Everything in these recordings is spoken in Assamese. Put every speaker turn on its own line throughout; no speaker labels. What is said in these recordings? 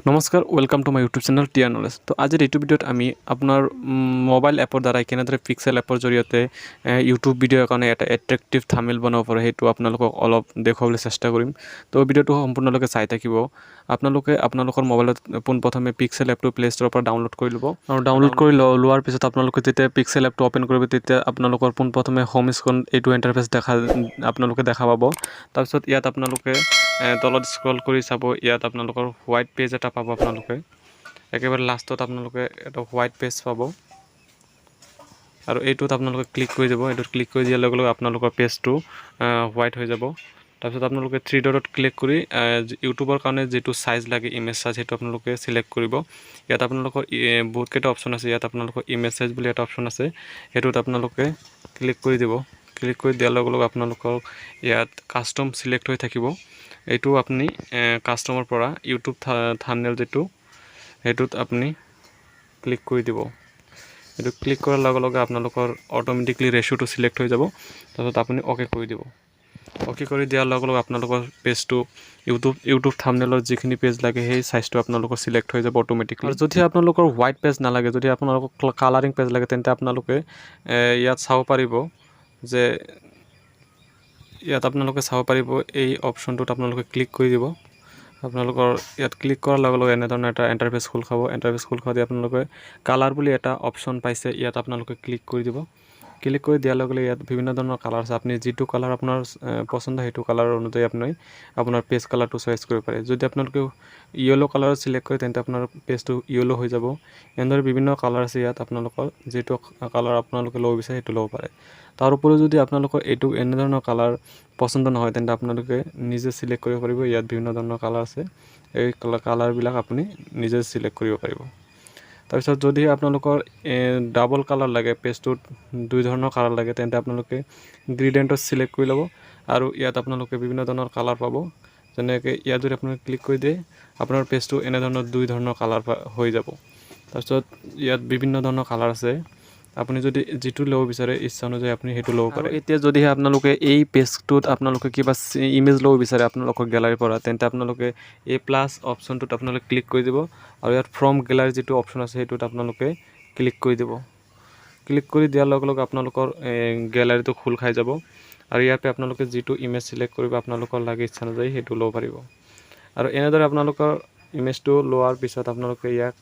নমস্কাৰ welcome to my YouTube channel tier knowledge. তো আজিৰ এইটো ভিডিঅ'ত আমি আপোনাৰ মোবাইল এপৰ দ্বাৰা কেনেদৰে পিক্সেল এপৰ জৰিয়তে ইউটিউব ভিডিঅ'ৰ কাৰণে এটা এট্ৰেক্টিভ থাম্বনেইল বনাব পাৰে সেইটো আপোনালোকক অলপ দেখুৱাবলৈ চেষ্টা কৰিম। তো ভিডিঅ'টো সম্পূৰ্ণলৈকে চাই থাকিব। আপোনালোকে আপোনালোকৰ মোবাইলত পোনপ্ৰথমে পিক্সেল এপটো প্লে ষ্ট'ৰৰ পৰা ডাউনলোড কৰি ল'ব আৰু ডাউনলোড কৰি লোৱাৰ পিছত আপোনালোকে যেতিয়া পিক্সেল এপটো অ'পেন কৰিব তেতিয়া আপোনালোকৰ পোনপ্ৰথমে হোম স্ক্ৰীন এইটো ইণ্টাৰফেচ আপোনালোকে দেখা পাব। তাৰপিছত ইয়াত আপোনালোকে তলত স্ক্ৰল কৰি চাব, ইয়াত আপোনালোকৰ হোৱাইট পেজ এটা পাব। আপোনালোকে একেবাৰে লাষ্টত আপোনালোকে এটা হোৱাইট পেজ পাব আৰু এইটোত আপোনালোকে ক্লিক কৰি যাব। এইটোত ক্লিক কৰি দিয়াৰ লগে লগে আপোনালোকৰ পেজটো হোৱাইট হৈ যাব। তাৰপিছত আপোনালোকে থ্ৰী ডটত ক্লিক কৰি ইউটিউবৰ কাৰণে যিটো চাইজ লাগে ইমেজ চাইজ সেইটো আপোনালোকে চিলেক্ট কৰিব। ইয়াত আপোনালোকৰ বহুতকেইটা অপশ্যন আছে। ইয়াত আপোনালোকৰ ইমেজ চাইজ বুলি এটা অপশ্যন আছে, সেইটোত আপোনালোকে ক্লিক কৰি দিব। ক্লিক কৰি দিয়াৰ লগে লগে আপোনালোকৰ ইয়াত কাষ্টম চিলেক্ট হৈ থাকিব। এইটো আপুনি কাষ্টমৰ পৰা ইউটিউব থাম্বনেইল যিটো সেইটোত আপুনি ক্লিক কৰি দিব। এইটো ক্লিক কৰাৰ লগে লগে আপোনালোকৰ অট'মেটিকলি ৰেচিঅ'টো চিলেক্ট হৈ যাব। তাৰপিছত আপুনি অ'কে কৰি দিব। অ'কে কৰি দিয়াৰ লগে লগে আপোনালোকৰ পেজটো ইউটিউব থাম্বনেইলৰ যিখিনি পেজ লাগে সেই চাইজটো আপোনালোকৰ চিলেক্ট হৈ যাব অট'মেটিকলি। আৰু যদি আপোনালোকৰ হোৱাইট পেজ নালাগে, যদি আপোনালোকৰ কালাৰিং পেজ লাগে, তেন্তে আপোনালোকে ইয়াত চাব পাৰিব যে ইয়াত আপোনালোকে চাব পাৰিব এই অপশ্যনটোত আপোনালোকে ক্লিক কৰি দিব। আপোনালোকৰ ইয়াত ক্লিক কৰাৰ লগে লগে এনেধৰণৰ এটা ইণ্টাৰফেচ খোল খাব। ইণ্টাৰফেচ খোল খাওঁতে আপোনালোকে কালাৰ বুলি এটা অপশ্যন পাইছে, ইয়াত আপোনালোকে ক্লিক কৰি দিব। ক্লিক কৰি দিয়াৰ লগে লগে ইয়াত বিভিন্ন ধৰণৰ কালাৰ আছে। আপুনি যিটো কালাৰ আপোনাৰ পচন্দ সেইটো কালাৰ অনুযায়ী আপুনি আপোনাৰ পেজ কালাৰটো চইচ কৰিব পাৰে। যদি আপোনালোকে য়েল্ল' কালাৰ চিলেক্ট কৰে তেন্তে আপোনাৰ পেজটো য়েল্ল' হৈ যাব। এনেদৰে বিভিন্ন কালাৰ আছে ইয়াত, আপোনালোকৰ যিটো কালাৰ আপোনালোকে ল'ব বিচাৰে সেইটো ল'ব পাৰে। তাৰ উপৰিও যদি আপোনালোকৰ এইটো এনেধৰণৰ কালাৰ পচন্দ নহয় তেন্তে আপোনালোকে নিজে চিলেক্ট কৰিব পাৰিব। ইয়াত বিভিন্ন ধৰণৰ কালাৰ আছে, এই কালাৰবিলাক আপুনি নিজে চিলেক্ট কৰিব পাৰিব। তাৰপিছত যদি আপোনালোকৰ ডাবল কালাৰ লাগে, পেজটোত দুই ধৰণৰ কালাৰ লাগে, তেন্তে আপোনালোকে গ্ৰেডিয়েণ্টত চিলেক্ট কৰি ল'ব আৰু ইয়াত আপোনালোকে বিভিন্ন ধৰণৰ কালাৰ পাব। যেনেকৈ ইয়াত যদি আপোনালোকে ক্লিক কৰি দিয়ে আপোনাৰ পেজটো এনেধৰণৰ দুই ধৰণৰ কালাৰ হৈ যাব। তাৰপিছত ইয়াত বিভিন্ন ধৰণৰ কালাৰ আছে, আপুনি যদি যিটো ল'ব বিচাৰে ইচ্ছা অনুযায়ী আপুনি সেইটো ল'ব পাৰে। এতিয়া যদিহে আপোনালোকে এই পেজটোত আপোনালোকে কিবা ইমেজ ল'ব বিচাৰে আপোনালোকৰ গেলাৰীৰ পৰা, তেন্তে আপোনালোকে এই প্লাছ অপশ্যনটোত আপোনালোকে ক্লিক কৰি দিব আৰু ইয়াত ফ্ৰম গেলাৰী যিটো অপশ্যন আছে সেইটোত আপোনালোকে ক্লিক কৰি দিব। ক্লিক কৰি দিয়াৰ লগে লগে আপোনালোকৰ গেলাৰীটো খোল খাই যাব আৰু ইয়াৰ পৰা আপোনালোকে যিটো ইমেজ চিলেক্ট কৰিব আপোনালোকৰ লাগে ইচ্ছা অনুযায়ী সেইটো ল'ব পাৰিব। আৰু এনেদৰে আপোনালোকৰ ইমেজটো লোৱাৰ পিছত আপোনালোকে ইয়াক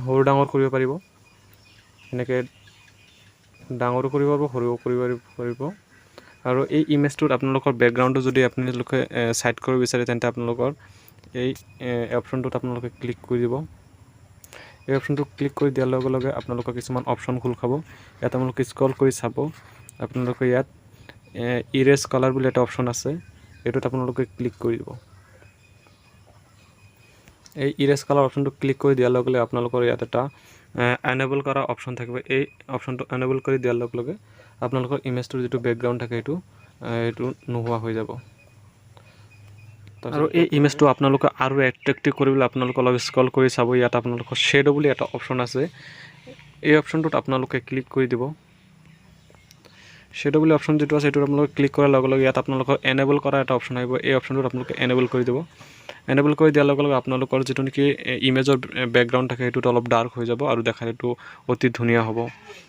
সৰু ডাঙৰ কৰিব পাৰিব। এনেকৈ ডাঙৰো কৰিব পাৰিব, সৰুও কৰিব পাৰিব। আৰু এই ইমেজটোত আপোনালোকৰ বেকগ্ৰাউণ্ডটো যদি আপোনালোকে ছাইড কৰিব বিচাৰে তেন্তে আপোনালোকৰ এই অপশ্যনটোত আপোনালোকে ক্লিক কৰি দিব। এই অপশ্যনটো ক্লিক কৰি দিয়াৰ লগে লগে আপোনালোকৰ কিছুমান অপশ্যন খোল খাব। ইয়াত আপোনালোকে স্ক্ৰল কৰি চাব, আপোনালোকে ইয়াত ইৰেজ কালাৰ বুলি এটা অপশ্যন আছে, এইটোত আপোনালোকে ক্লিক কৰি দিব। এই ইৰেজ কালাৰ অপশ্যনটো ক্লিক কৰি দিয়াৰ লগে লগে আপোনালোকৰ ইয়াত এটা এনেবল কৰা অপশ্যন থাকিব। এই অপশ্যনটো এনেবল কৰি দিয়াৰ লগে লগে আপোনালোকৰ ইমেজটোৰ যিটো বেকগ্ৰাউণ্ড থাকে সেইটো নোহোৱা হৈ যাব। আৰু এই ইমেজটো আপোনালোকে আৰু এট্ৰেক্টিভ কৰিবলৈ আপোনালোকে অলপ স্ক্ৰল কৰি চাব। ইয়াত আপোনালোকৰ শ্বেডো বুলি এটা অপশ্যন আছে, এই অপশ্যনটোত আপোনালোকে ক্লিক কৰি দিব। শ্বেডো বুলি অপশ্যন যিটো আছে সেইটোত আপোনালোকে ক্লিক কৰাৰ লগে লগে ইয়াত আপোনালোকৰ এনেবল কৰা এটা অপশ্যন আহিব। এই অপশ্যনটোত আপোনালোকে এনেবল কৰি দিব। এনেবল কৰি দিয়াৰ লগে লগে আপোনালোকৰ যিটো নেকি ইমেজৰ বেকগ্ৰাউণ্ড থাকে সেইটোত অলপ ডাৰ্ক হৈ যাব আৰু দেখাটো অতি ধুনীয়া হ'ব।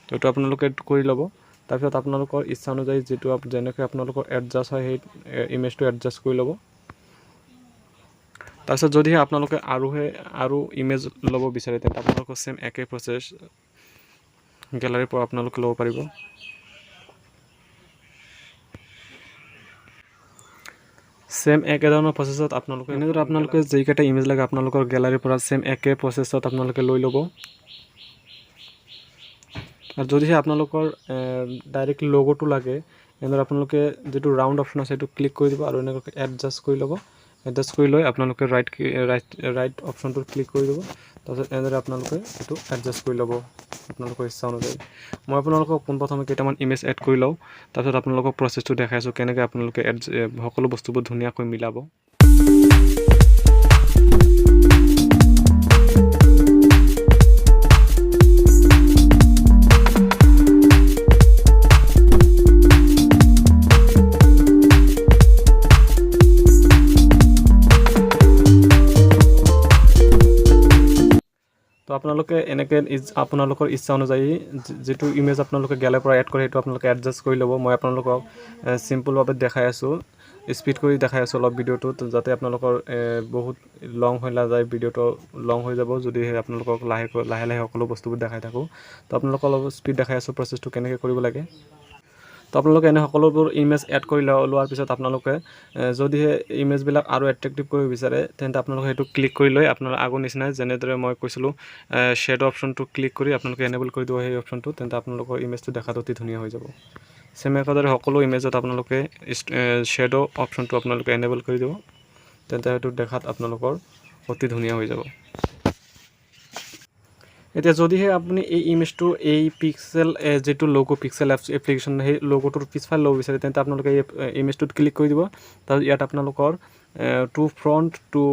তো এইটো আপোনালোকে কৰি ল'ব। তাৰপিছত আপোনালোকৰ ইচ্ছা অনুযায়ী যিটো যেনেকৈ আপোনালোকৰ এডজাষ্ট হয় সেই ইমেজটো এডজাষ্ট কৰি ল'ব। তাৰপিছত যদিহে আপোনালোকে আৰু ইমেজ ল'ব বিচাৰে তেন্তে আপোনালোকৰ ছেম একেই প্ৰচেছ গেলাৰীৰ পৰা আপোনালোকে ল'ব পাৰিব। ছেম একেধৰণৰ প্ৰচেছত আপোনালোকে এনেদৰে আপোনালোকে যিকেইটা ইমেজ লাগে আপোনালোকৰ গেলাৰীৰ পৰা ছেম একে প্ৰচেছত আপোনালোকে লৈ ল'ব। আৰু যদিহে আপোনালোকৰ ডাইৰেক্ট লগ'টো লাগে এনেদৰে আপোনালোকে যিটো ৰাউণ্ড অপশ্যন আছে সেইটো ক্লিক কৰি দিব আৰু এনেকৈ এডজাষ্ট কৰি ল'ব। এডজাষ্ট কৰি লৈ আপোনালোকে ৰাইট অপশ্যনটোত ক্লিক কৰি দিব। তাৰপিছত এনেদৰে আপোনালোকে এইটো এডজাষ্ট কৰি ল'ব আপোনালোকৰ ইচ্ছা অনুযায়ী। মই আপোনালোকক পোনপ্ৰথমে কেইটামান ইমেজ এড কৰি লওঁ, তাৰপিছত আপোনালোকক প্ৰচেছটো দেখাইছোঁ কেনেকৈ আপোনালোকে সকলো বস্তুবোৰ ধুনীয়াকৈ মিলাব। তো আপোনালোকে এনেকৈ আপোনালোকৰ ইচ্ছা অনুযায়ী যিটো ইমেজ আপোনালোকে গেলাৰ পৰা এড কৰে সেইটো আপোনালোকে এডজাষ্ট কৰি ল'ব। মই আপোনালোকক চিম্পলভাৱে দেখাই আছোঁ, স্পীড কৰি দেখাই আছোঁ অলপ ভিডিঅ'টো, যাতে আপোনালোকৰ বহুত লং হৈ নাযায়, ভিডিঅ'টো লং হৈ যাব যদি আপোনালোকক লাহে লাহে সকলো বস্তুবোৰ দেখাই থাকোঁ। তো আপোনালোকক অলপ স্পীড দেখাই আছোঁ প্ৰচেছটো কেনেকৈ কৰিব লাগে। তো আপোনালোকে এনে সকলোবোৰ ইমেজ এড কৰি লোৱাৰ পিছত আপোনালোকে যদিহে ইমেজবিলাক আৰু এট্ৰেক্টিভ কৰিব বিচাৰে তেন্তে আপোনালোকে সেইটো ক্লিক কৰি লৈ আপোনাৰ আগৰ নিচিনাই যেনেদৰে মই কৈছিলোঁ শ্বেড অপশ্যনটো ক্লিক কৰি আপোনালোকে এনেবল কৰি দিব সেই অপশ্যনটো, তেন্তে আপোনালোকৰ ইমেজটো দেখাত অতি ধুনীয়া হৈ যাব। চেম একেদৰে সকলো ইমেজত আপোনালোকে শ্বেড অপশ্যনটো আপোনালোকে এনেবল কৰি দিব, তেন্তে সেইটো দেখাত আপোনালোকৰ অতি ধুনীয়া হৈ যাব। এতিয়া যদিহে আপুনি এই ইমেজটো এই পিক্সেল যিটো লগো পিক্সেল এপ্লিকেশ্যন সেই লগোটোৰ পিছফালে ল'ব বিচাৰে তেন্তে আপোনালোকে এই ইমেজটোত ক্লিক কৰি দিব। তাৰপিছত ইয়াত আপোনালোকৰ টু ফ্ৰণ্ট টু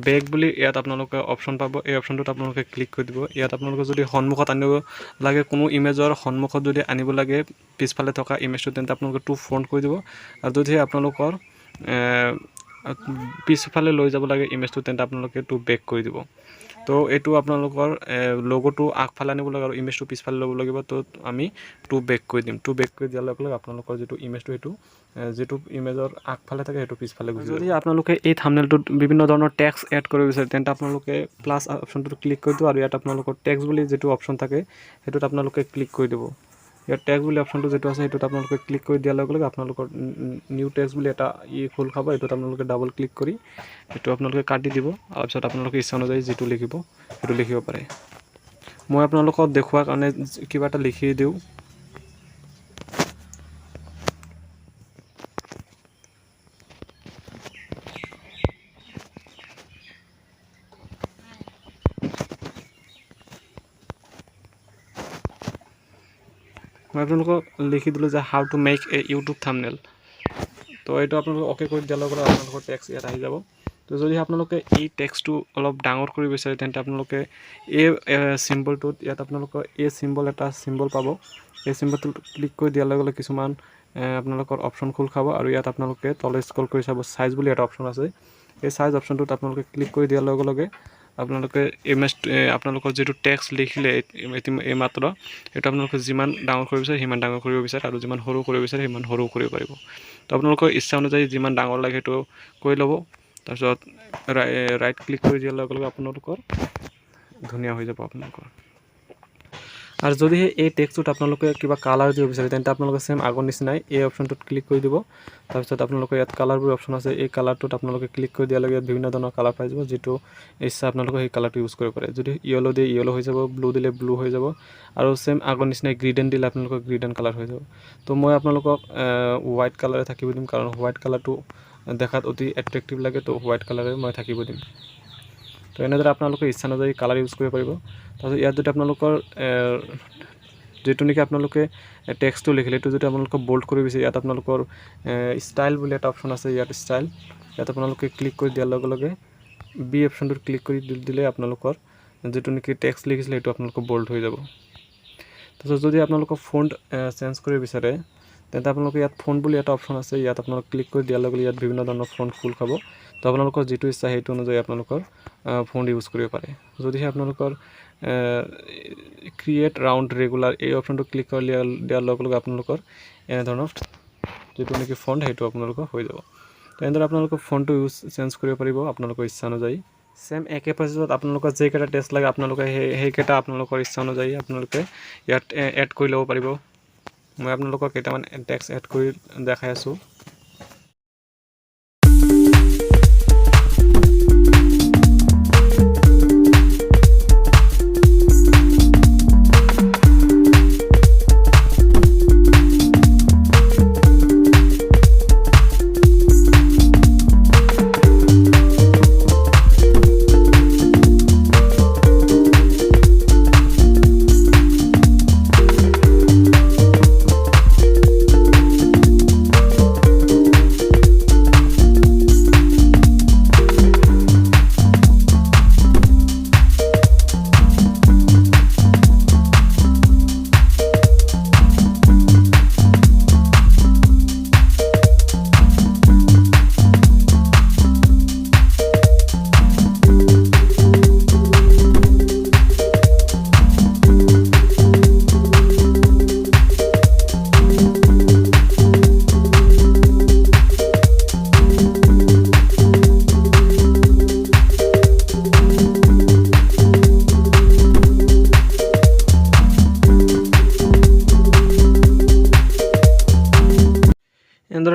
বেক বুলি ইয়াত আপোনালোকে অপশ্যন পাব, এই অপশ্যনটোত আপোনালোকে ক্লিক কৰি দিব। ইয়াত আপোনালোকে যদি সন্মুখত আনিব লাগে, কোনো ইমেজৰ সন্মুখত যদি আনিব লাগে পিছফালে থকা ইমেজটো, তেন্তে আপোনালোকে টু ফ্ৰণ্ট কৰি দিব। আৰু যদিহে আপোনালোকৰ পিছফালে লৈ যাব লাগে ইমেজটো তেন্তে আপোনালোকে টু বেক কৰি দিব। তো এইটো আপোনালোকৰ লগোটো আগফালে আনিব লাগে আৰু ইমেজটো পিছফালে ল'ব লাগিব। তো আমি টু বেক কৰি দিম। টু বেক কৰি দিয়াৰ লগে লগে আপোনালোকৰ যিটো ইমেজটো সেইটো যিটো ইমেজৰ আগফালে থাকে সেইটো পিছফালে গুচি যাব। যদি আপোনালোকে এই থাম্বনেইলটোত বিভিন্ন ধৰণৰ টেক্সট এড কৰিব বিচাৰে তেন্তে আপোনালোকে প্লাছ অপশ্যনটোত ক্লিক কৰি দিব আৰু ইয়াত আপোনালোকৰ টেক্সট বুলি যিটো অপশ্যন থাকে সেইটোত আপোনালোকে ক্লিক কৰি দিব। ইয়াত টেক্সট বুলি অপশ্যনটো যিটো আছে সেইটোত আপোনালোকে ক্লিক কৰি দিয়াৰ লগে লগে আপোনালোকৰ নিউ টেক্সট বুলি এটা খোল খাব। এইটোত আপোনালোকে ডাবল ক্লিক কৰি এইটো আপোনালোকে কাটি দিব। তাৰপিছত আপোনালোকে ইচ্ছা অনুযায়ী যিটো লিখিব সেইটো লিখিব পাৰে। মই আপোনালোকক দেখুৱাৰ কাৰণে কিবা এটা লিখি দিওঁ। মই আপোনালোকক লিখি দিলোঁ যে how to make a YouTube thumbnail. তো এইটো আপোনালোকে অ'কে কৰি দিয়াৰ লগে লগে আপোনালোকৰ টেক্সট ইয়াত আহি যাব। তো যদি আপোনালোকে এই টেক্সটটো অলপ ডাঙৰ কৰিব বিচাৰে তেন্তে আপোনালোকে এই চিম্বলটোত ইয়াত আপোনালোকৰ এই এটা চিম্বল পাব। এই চিম্বলটোত ক্লিক কৰি দিয়াৰ লগে লগে কিছুমান আপোনালোকৰ অপশ্যন খোল খাব আৰু ইয়াত আপোনালোকে তলে স্ক্ৰল কৰি চাব চাইজ বুলি এটা অপশ্যন আছে। এই চাইজ অপশ্যনটোত আপোনালোকে ক্লিক কৰি দিয়াৰ লগে লগে আপোনালোকে আপোনালোকৰ যিটো টেক্সট লিখিলে এইমাত্ৰ সেইটো আপোনালোকে যিমান ডাঙৰ কৰিব বিচাৰে সিমান ডাঙৰ কৰিব বিচাৰে আৰু যিমান সৰু কৰিব বিচাৰে সিমান সৰু কৰিব পাৰিব। তো আপোনালোকৰ ইচ্ছা অনুযায়ী যিমান ডাঙৰ লাগে সেইটো কৰি ল'ব। তাৰপিছত ৰাইট ক্লিক কৰি দিয়াৰ লগে লগে আপোনালোকৰ ধুনীয়া হৈ যাব আপোনালোকৰ। আৰু যদিহে এই টেক্সটটোত আপোনালোকে কিবা কালাৰ দিব বিচাৰে তেন্তে আপোনালোকে চেম আগৰ নিচিনাই এই অপশ্যনটোত ক্লিক কৰি দিব। তাৰপিছত আপোনালোকে ইয়াত কালাৰবোৰ অপশ্যন আছে, এই কালাৰটোত আপোনালোকে ক্লিক কৰি দিয়াৰ লগে ইয়াত বিভিন্ন ধৰণৰ কালাৰ পাই যাব। যিটো ইচ্ছা আপোনালোকে সেই কালাৰটো ইউজ কৰিব পাৰে। যদি য়েলো দিয়ে য়েলো হৈ যাব, ব্লু দিলে ব্লু হৈ যাব আৰু চেম আগৰ নিচিনাই গ্ৰীডেন দিলে আপোনালোকৰ গ্ৰীডেন কালাৰ হৈ যাব। তো মই আপোনালোকক হোৱাইট কালাৰে থাকিব দিম, কাৰণ হোৱাইট কালাৰটো দেখাত অতি এট্ৰেক্টিভ লাগে। তো হোৱাইট কালাৰে মই থাকিব দিম। তো এনেদৰে আপোনালোকে ইচ্ছা অনুযায়ী কালাৰ ইউজ কৰিব পাৰিব। তাৰপিছত ইয়াত যদি আপোনালোকৰ যিটো নেকি আপোনালোকে টেক্সটটো লিখিলে এইটো যদি আপোনালোকে বোল্ড কৰিব বিচাৰে ইয়াত আপোনালোকৰ ষ্টাইল বুলি এটা অপশ্যন আছে। ইয়াত ষ্টাইল ইয়াত আপোনালোকে ক্লিক কৰি দিয়াৰ লগে লগে বি অপশ্যনটোত ক্লিক কৰি দিলে আপোনালোকৰ যিটো নেকি টেক্সট লিখিছিলে সেইটো আপোনালোকৰ বোল্ড হৈ যাব। তাৰপিছত যদি আপোনালোকৰ ফন্ট চেঞ্জ কৰিব বিচাৰে তেন্তে আপোনালোকে ইয়াত ফন্ট বুলি এটা অপশ্যন আছে। ইয়াত আপোনালোকে ক্লিক কৰি দিয়াৰ লগে লগে ইয়াত বিভিন্ন ধৰণৰ ফন্ট খোল খাব। তো আপোনালোকৰ যিটো ইচ্ছা সেইটো অনুযায়ী আপোনালোকৰ ফন্ট ইউজ কৰিব পাৰে। যদিহে আপোনালোকৰ ক্ৰিয়েট ৰাউণ্ড ৰেগুলাৰ এই অপশ্যনটো ক্লিক কৰি দিয়াৰ লগে লগে আপোনালোকৰ এনেধৰণৰ যিটো নেকি ফন্ট সেইটো আপোনালোকৰ হৈ যাব। তো এনেদৰে আপোনালোকৰ ফন্টটো চেঞ্জ কৰিব পাৰিব আপোনালোকৰ ইচ্ছা অনুযায়ী। চেম একে প্ৰচেছত আপোনালোকৰ যেইকেইটা টেক্সট লাগে আপোনালোকে সেইকেইটা আপোনালোকৰ ইচ্ছা অনুযায়ী আপোনালোকে ইয়াত এড কৰি ল'ব পাৰিব। মই আপোনালোকক কেইটামান টেক্সট এড কৰি দেখাই আছোঁ।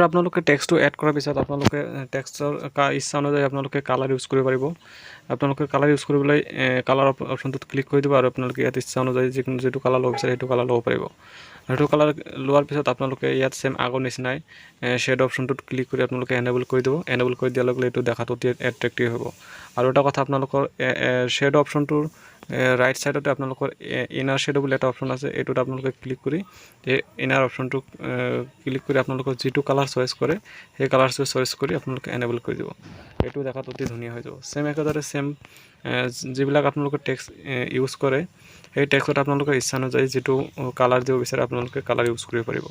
আপোনালোকে টেক্সটটো এড কৰাৰ পিছত আপোনালোকে টেক্সটৰ ইচ্ছা অনুযায়ী আপোনালোকে কালাৰ ইউজ কৰিব পাৰিব। আপোনালোকে কালাৰ ইউজ কৰিবলৈ কালাৰ অপশ্যনটোত ক্লিক কৰি দিব আৰু আপোনালোকে ইয়াত ইচ্ছা অনুযায়ী যিটো কালাৰ ল'ব বিচাৰে সেইটো কালাৰ ল'ব পাৰিব। সেইটো কালাৰ লোৱাৰ পিছত আপোনালোকে ইয়াত সেম আগৰ নিচিনাই শ্বেড অপশ্যনটোত ক্লিক কৰি আপোনালোকে এনেবল কৰি দিব। এনেবল কৰি দিয়াৰ লগে লগে এইটো দেখাত অতি এট্ৰেক্টিভ হ'ব। আৰু এটা কথা, আপোনালোকৰ শ্বেড অপশ্যনটোৰ ৰাইট সাইডতে আপোনালোকৰ ইনাৰ শ্বেডো বুলি এটা অপশ্যন আছে। এইটোত আপোনালোকে ক্লিক কৰি এই ইনাৰ অপশ্যনটো ক্লিক কৰি আপোনালোকৰ যিটো কালাৰ চইচ কৰে সেই কালাৰটো চইচ কৰি আপোনালোকে এনেবল কৰি দিব। এইটো দেখাত অতি ধুনীয়া হৈ যাব। সেম একেদৰে সেম যিবিলাক আপোনালোকে টেক্সট ইউজ কৰে সেই টেক্সটত আপোনালোকৰ ইচ্ছা অনুযায়ী যিটো কালাৰ দিব বিচাৰে আপোনালোকে কালাৰ ইউজ কৰিব পাৰিব।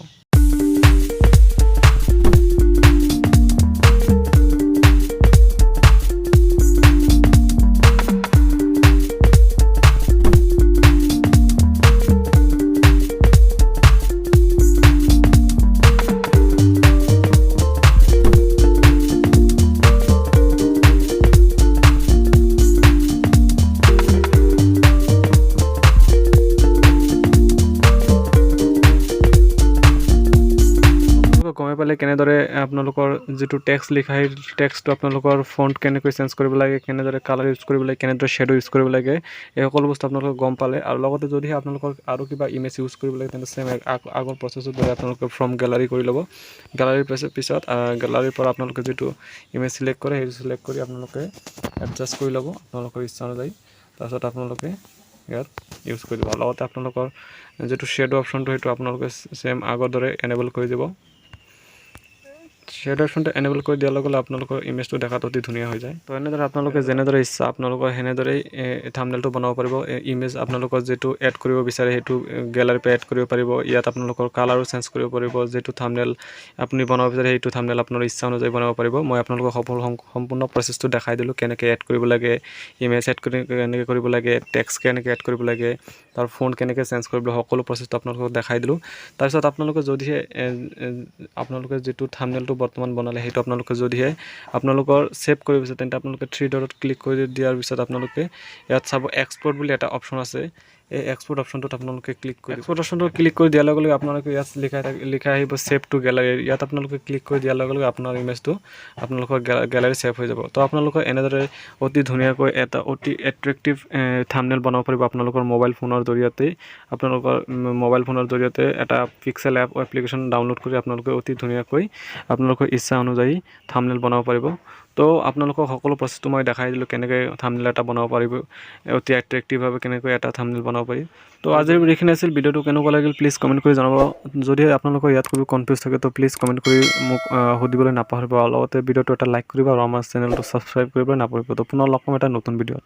গমে পালে কেনেদৰে আপোনালোকৰ যিটো টেক্সট লিখা সেই টেক্সটটো আপোনালোকৰ ফন্ট কেনেকৈ চেঞ্জ কৰিব লাগে, কেনেদৰে কালাৰ ইউজ কৰিব লাগে, কেনেদৰে শ্বেডো ইউজ কৰিব লাগে, এই সকলো বস্তু আপোনালোকে গম পালে। আৰু লগতে যদিহে আপোনালোকৰ আৰু কিবা ইমেজ ইউজ কৰিব লাগে তেন্তে সেম আগৰ প্ৰচেছৰ দৰে আপোনালোকে ফ্ৰম গেলাৰী কৰি ল'ব। গেলাৰীৰ পিছত গেলাৰীৰ পৰা আপোনালোকে যিটো ইমেজ চিলেক্ট কৰে সেইটো চিলেক্ট কৰি আপোনালোকে এডজাষ্ট কৰি ল'ব আপোনালোকৰ ইচ্ছা অনুযায়ী। তাৰপিছত আপোনালোকে ইয়াত ইউজ কৰি দিব। লগতে আপোনালোকৰ যিটো শ্বেডো অপশ্যনটো সেইটো আপোনালোকে সেম আগৰ দৰে এনেবল কৰি দিব। শ্বেড অপশ্যনটো এনেবল কৰি দিয়াৰ লগে লগে আপোনালোকৰ ইমেজটো দেখাত অতি ধুনীয়া হৈ যায়। তো এনেদৰে আপোনালোকে যেনেদৰে ইচ্ছা আপোনালোকৰ সেনেদৰেই থাম্বনেইলটো বনাব পাৰিব। ইমেজ আপোনালোকৰ যিটো এড কৰিব বিচাৰে সেইটো গেলাৰীৰ পৰা এড কৰিব পাৰিব। ইয়াত আপোনালোকৰ কালাৰো চেঞ্জ কৰিব পাৰিব। যিটো থাম্বনেইল আপুনি বনাব বিচাৰে সেইটো থাম্বনেইল আপোনাৰ ইচ্ছা অনুযায়ী বনাব পাৰিব। মই আপোনালোকক সম্পূৰ্ণ প্ৰচেছটো দেখাই দিলোঁ, কেনেকৈ এড কৰিব লাগে, ইমেজ এড কেনেকৈ কৰিব লাগে, টেক্সট কেনেকৈ এড কৰিব লাগে, তাৰ ফন্ট কেনেকৈ চেঞ্জ কৰিব লাগে, সকলো প্ৰচেছটো আপোনালোকক দেখাই দিলোঁ। তাৰপিছত আপোনালোকে যদিহে আপোনালোকে যিটো থাম্বনেইলটো বৰ্তমান বনালে সেইটো আপোনালোকে যদিহে আপোনালোকৰ ছেভ কৰিব বিচাৰে তেন্তে আপোনালোকে 3 ডটত ক্লিক কৰি দিয়াৰ পিছত আপোনালোকে ইয়াত চাব এক্সপোৰ্ট বুলি এটা অপশ্যন আছে। এই এক্সপোৰ্ট অপশ্যনটোত আপোনালোকে ক্লিক কৰি এক্সপোৰ্ট অপশ্যনটো ক্লিক কৰি দিয়াৰ লগে লগে আপোনালোকে ইয়াত লিখা আহিব ছেভ টু গেলাৰী। ইয়াত আপোনালোকে ক্লিক কৰি দিয়াৰ লগে লগে আপোনাৰ ইমেজটো আপোনালোকৰ গেলাৰী ছেভ হৈ যাব। তো আপোনালোকে এনেদৰে অতি ধুনীয়াকৈ এটা অতি এট্ৰেক্টিভ থাম্বনেইল বনাব পাৰিব আপোনালোকৰ মোবাইল ফোনৰ জৰিয়তে। আপোনালোকৰ মোবাইল ফোনৰ জৰিয়তে এটা পিক্সেল এপ্লিকেশ্যন ডাউনলোড কৰি আপোনালোকে অতি ধুনীয়াকৈ আপোনালোকৰ ইচ্ছা অনুযায়ী থাম্বনেইল বনাব পাৰিব। তো আপোনালোকক সকলো প্ৰচেছটো মই দেখাই দিলোঁ, কেনেকৈ থাম্বনেইল এটা বনাব পাৰিব, অতি এট্ৰেক্টিভভাৱে কেনেকৈ এটা থাম্বনেইল বনাব পাৰি। তো আজিৰ এইখিনি আছিল। ভিডিঅ'টো কেনেকুৱা লাগিল প্লিজ কমেণ্ট কৰি জনাব। যদি আপোনালোকৰ ইয়াত কোনো কনফিউজ থাকে তো প্লিজ কমেণ্ট কৰি মোক সুধিবলৈ নাপাহৰিব। আৰু লগতে ভিডিঅ'টো এটা লাইক কৰিব আৰু আমাৰ চেনেলটো ছাবস্ক্ৰাইব কৰিবলৈ নাপাহৰিব। তো পুনৰ লগ পাম এটা নতুন ভিডিঅ'ত।